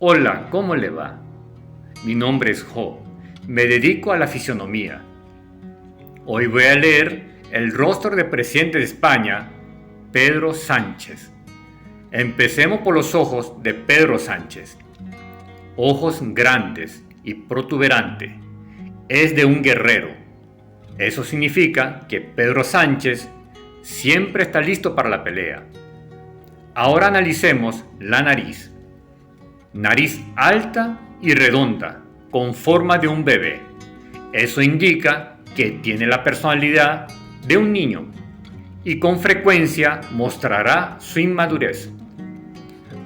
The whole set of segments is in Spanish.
Hola, ¿cómo le va? Mi nombre es Jo. Me dedico a la fisionomía. Hoy voy a leer el rostro del presidente de España, Pedro Sánchez. Empecemos por los ojos de Pedro Sánchez. Ojos grandes y protuberantes. Es de un guerrero. Eso significa que Pedro Sánchez siempre está listo para la pelea. Ahora analicemos la nariz. Nariz alta y redonda, con forma de un bebé. Eso indica que tiene la personalidad de un niño y con frecuencia mostrará su inmadurez.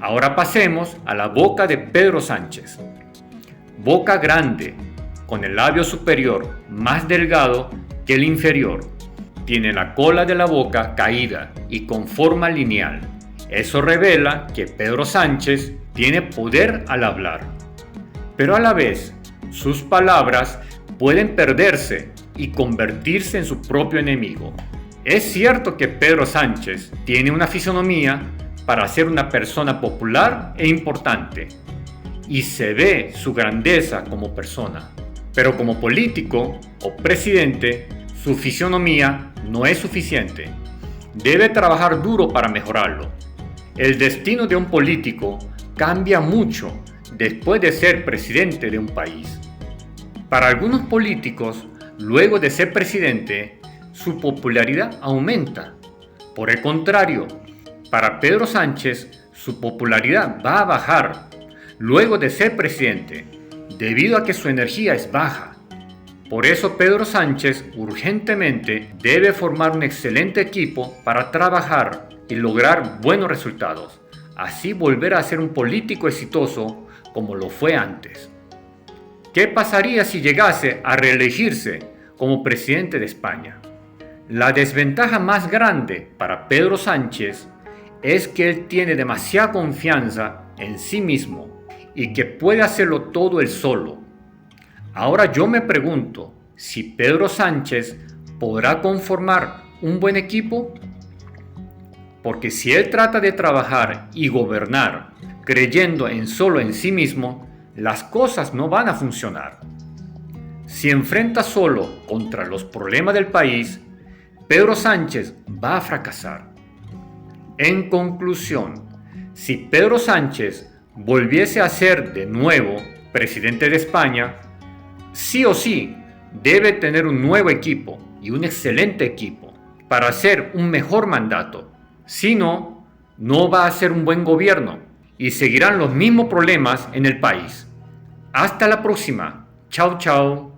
Ahora pasemos a la boca de Pedro Sánchez. Boca grande, con el labio superior más delgado que el inferior. Tiene la cola de la boca caída y con forma lineal. Eso revela que Pedro Sánchez tiene poder al hablar. Pero a la vez, sus palabras pueden perderse y convertirse en su propio enemigo. Es cierto que Pedro Sánchez tiene una fisonomía para ser una persona popular e importante, y se ve su grandeza como persona. Pero como político o presidente, su fisonomía no es suficiente. Debe trabajar duro para mejorarlo. El destino de un político cambia mucho después de ser presidente de un país. Para algunos políticos, luego de ser presidente, su popularidad aumenta. Por el contrario, para Pedro Sánchez, su popularidad va a bajar luego de ser presidente, debido a que su energía es baja. Por eso Pedro Sánchez urgentemente debe formar un excelente equipo para trabajar y lograr buenos resultados, así volver a ser un político exitoso como lo fue antes. ¿Qué pasaría si llegase a reelegirse como presidente de España? La desventaja más grande para Pedro Sánchez es que él tiene demasiada confianza en sí mismo y que puede hacerlo todo él solo. Ahora yo me pregunto si Pedro Sánchez podrá conformar un buen equipo. Porque si él trata de trabajar y gobernar creyendo solo en sí mismo, las cosas no van a funcionar. Si enfrenta solo contra los problemas del país, Pedro Sánchez va a fracasar. En conclusión, si Pedro Sánchez volviese a ser de nuevo presidente de España, sí o sí debe tener un nuevo equipo y un excelente equipo para hacer un mejor mandato. Si no, no va a ser un buen gobierno y seguirán los mismos problemas en el país. Hasta la próxima. Chao, chao.